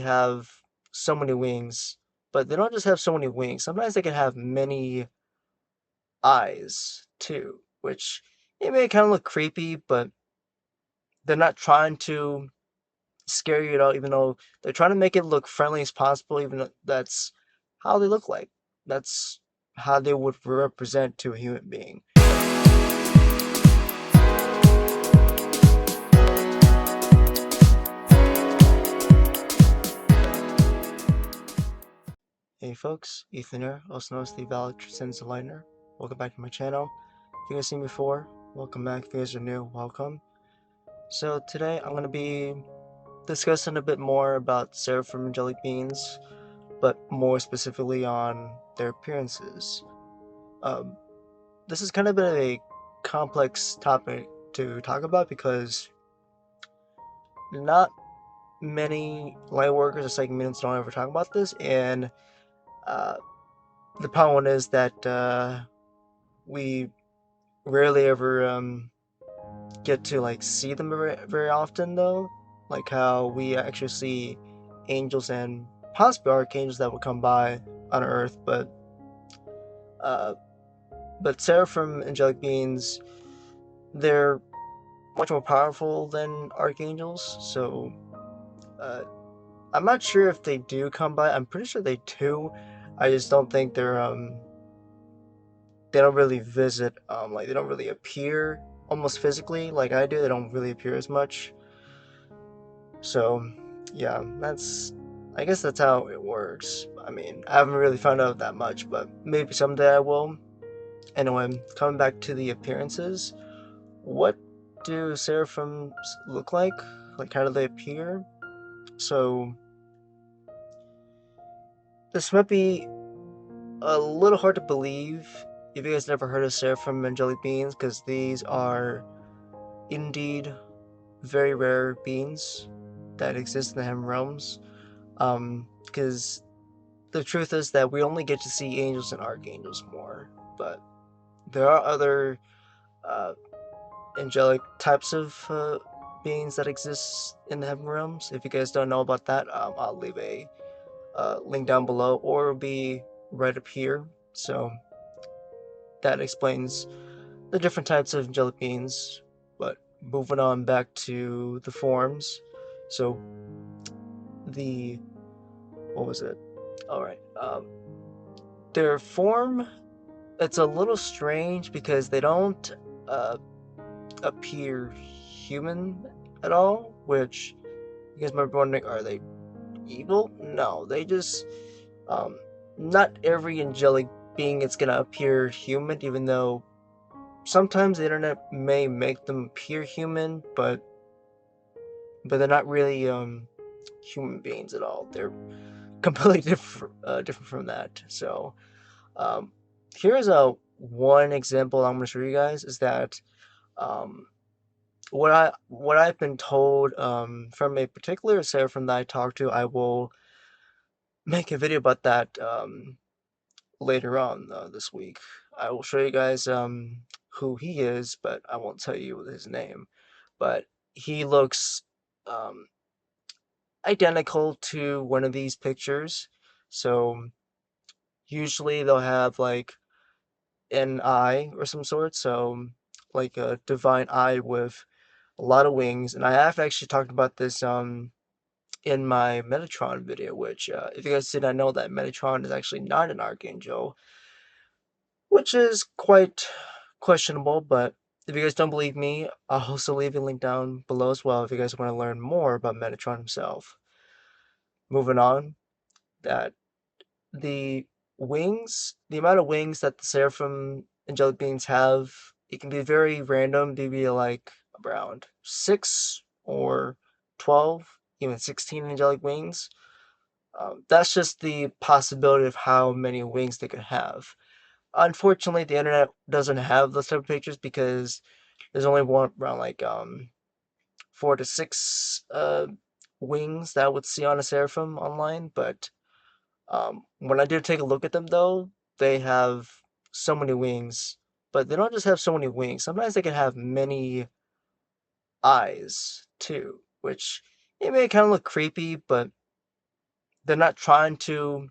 have so many wings, but they don't just have so many wings. Sometimes they can have many eyes too, which it may kind of look creepy, but they're not trying to scare you at all, even though they're trying to make it look friendly as possible, even though that's how they look like. That's how they would represent to a human being. Hey folks, Ethan here, also known as the Valid Transcends the Lightner. Welcome back to my channel. If you guys seen me before, welcome back. If you guys are new, welcome. So today I'm going to be discussing a bit more about Seraphim Angelic beings, but more specifically on their appearances. This is kind of been a complex topic to talk about because not many light workers or psychic mediums don't ever talk about this, and the problem is that we rarely ever get to like see them very often, though, like how we actually see angels and possibly archangels that will come by on Earth, uh, but Seraphim angelic beings, they're much more powerful than archangels, so uh, I'm not sure if they do come by. I'm pretty sure they do. I just don't think they don't really visit, like they don't really appear almost physically like I do. They don't really appear as much. So yeah, I guess that's how it works. I mean, I haven't really found out that much, but maybe someday I will. Anyway, coming back to the appearances, what do seraphims look like? Like, how do they appear? So this might be a little hard to believe if you guys never heard of Seraphim Angelic beings, because these are indeed very rare beings that exist in the heaven realms. Because the truth is that we only get to see angels and archangels more, but there are other uh, angelic types of beings that exist in the heaven realms. If you guys don't know about that, I'll leave a link down below, or it'll be right up here. So that explains the different types of angelic beings. But moving on back to the forms. So the what was it? All right. Their form, it's a little strange because they don't uh, appear human at all. Which you guys might be wondering, are they evil? No, they just not every angelic being is gonna appear human, even though sometimes the internet may make them appear human, but they're not really human beings at all. They're completely different from that. So um, here's a one example I'm going to show you guys is that um, what I've been told from a particular seraphim that I talked to. I will make a video about that later on this week. I will show you guys who he is, but I won't tell you his name. But he looks um, identical to one of these pictures. So usually they'll have like an eye or some sort, so like a divine eye with a lot of wings. And I have actually talked about this in my Metatron video, which if you guys did not know, that Metatron is actually not an archangel, which is quite questionable. But if you guys don't believe me, I'll also leave a link down below as well if you guys want to learn more about Metatron himself. Moving on, that the amount of wings that the seraphim angelic beings have, it can be very random. Maybe like around 6 or 12, even 16 angelic wings. That's just the possibility of how many wings they could have. Unfortunately, the internet doesn't have those type of pictures because there's only one around like 4 to 6 wings that I would see on a seraphim online. But when I do take a look at them, though, they have so many wings, but they don't just have so many wings. Sometimes they can have many eyes too, which it may kind of look creepy, but they're not trying to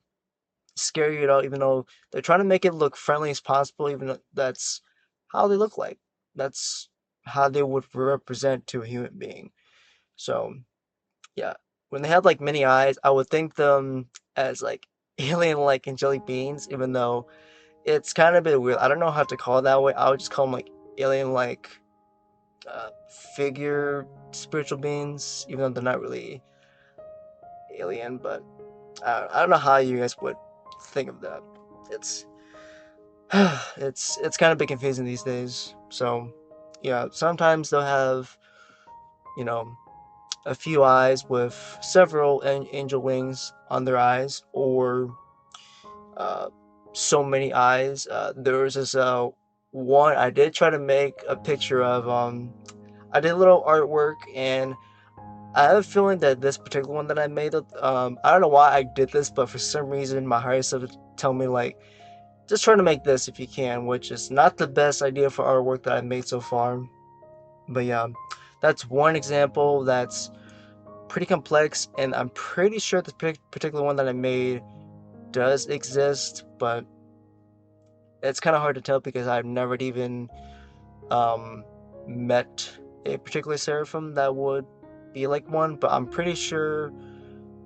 scare you at all, even though they're trying to make it look friendly as possible, even though that's how they look like. That's how they would represent to a human being. So yeah, when they have like many eyes, I would think them as like alien like angelic beings, even though it's kind of a bit weird. I don't know how to call it that way. I would just call them like alien like uh, figure spiritual beings, even though they're not really alien. But I don't know how you guys would think of that. It's it's kind of a bit confusing these days. So yeah, sometimes they'll have, you know, a few eyes with several angel wings on their eyes, or uh, so many eyes. There was this one I did try to make a picture of. I did a little artwork, and I have a feeling that this particular one that I made, I don't know why I did this, but for some reason my higher self told me like, just try to make this if you can, which is not the best idea for artwork that I've made so far. But yeah, that's one example that's pretty complex, and I'm pretty sure this particular one that I made does exist, but it's kind of hard to tell because I've never even um, met a particular seraphim that would be like one, but I'm pretty sure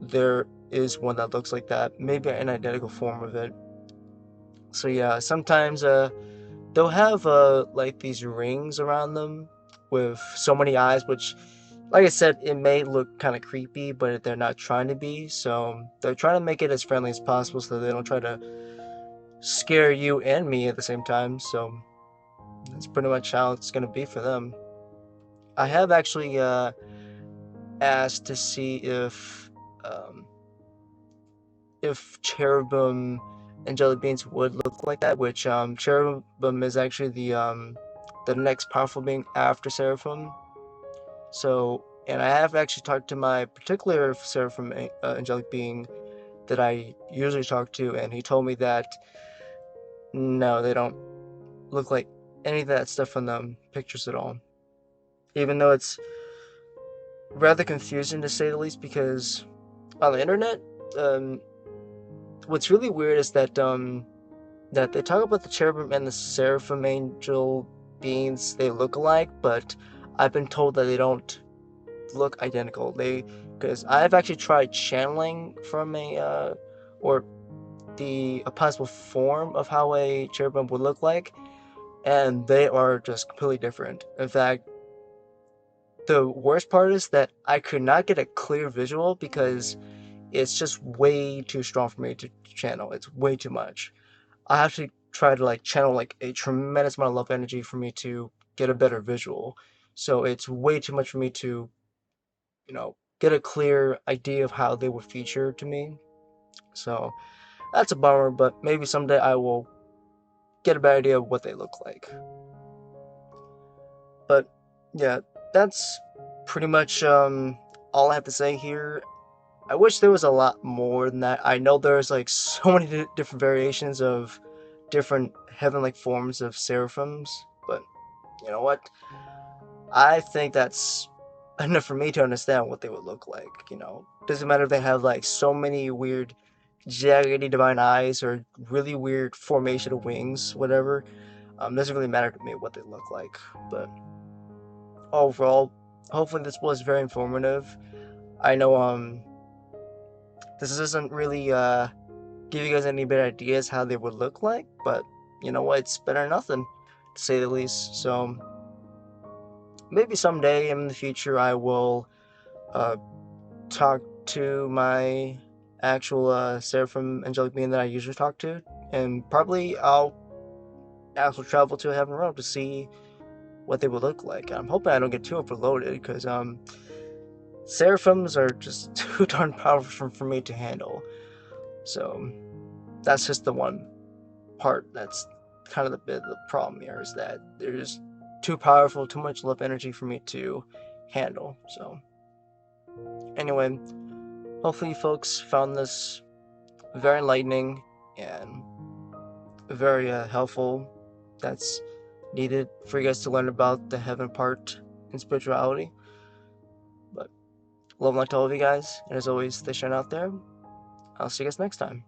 there is one that looks like that, maybe an identical form of it. So yeah, sometimes they'll have like these rings around them with so many eyes, which, like I said, it may look kind of creepy, but they're not trying to be. So they're trying to make it as friendly as possible so they don't try to scare you and me at the same time. So that's pretty much how it's gonna be for them. I have actually asked to see um, if cherubim angelic beings would look like that, which cherubim is actually the next powerful being after seraphim. So, and I have actually talked to my particular seraphim angelic being that I usually talk to, and he told me that no, they don't look like any of that stuff from the pictures at all. Even though it's rather confusing to say the least, because on the internet, um, what's really weird is that they talk about the cherubim and the seraphim angel beings, they look alike, but I've been told that they don't look identical. Because I've actually tried channeling from or a possible form of how a cherubim would look like, and they are just completely different. In fact, the worst part is that I could not get a clear visual because it's just way too strong for me to channel. It's way too much. I have to try to like channel like a tremendous amount of love energy for me to get a better visual. So it's way too much for me to, get a clear idea of how they would feature to me. So that's a bummer, but maybe someday I will get a better idea of what they look like. But yeah, that's pretty much all I have to say here. I wish there was a lot more than that. I know there's like so many different variations of different heaven-like forms of seraphims, but you know what? I think that's enough for me to understand what they would look like. Doesn't matter if they have like so many weird, jaggedy divine eyes or really weird formation of wings, whatever. Doesn't really matter to me what they look like. But overall, hopefully this was very informative. I know this doesn't really give you guys any better ideas how they would look like, but you know what? It's better than nothing, to say the least. So maybe someday in the future I will uh, talk to my actual Seraphim Angelic being that I usually talk to, and probably I'll also travel to Heaven Realm to see what they would look like. I'm hoping I don't get too overloaded because Seraphims are just too darn powerful for me to handle. So that's just the one part that's kind of the problem here, is that they're just too powerful, too much love energy for me to handle. So anyway, hopefully you folks found this very enlightening and very helpful. That's needed for you guys to learn about the heaven part in spirituality. But love and light to all of you guys, and as always, stay shine out there. I'll see you guys next time.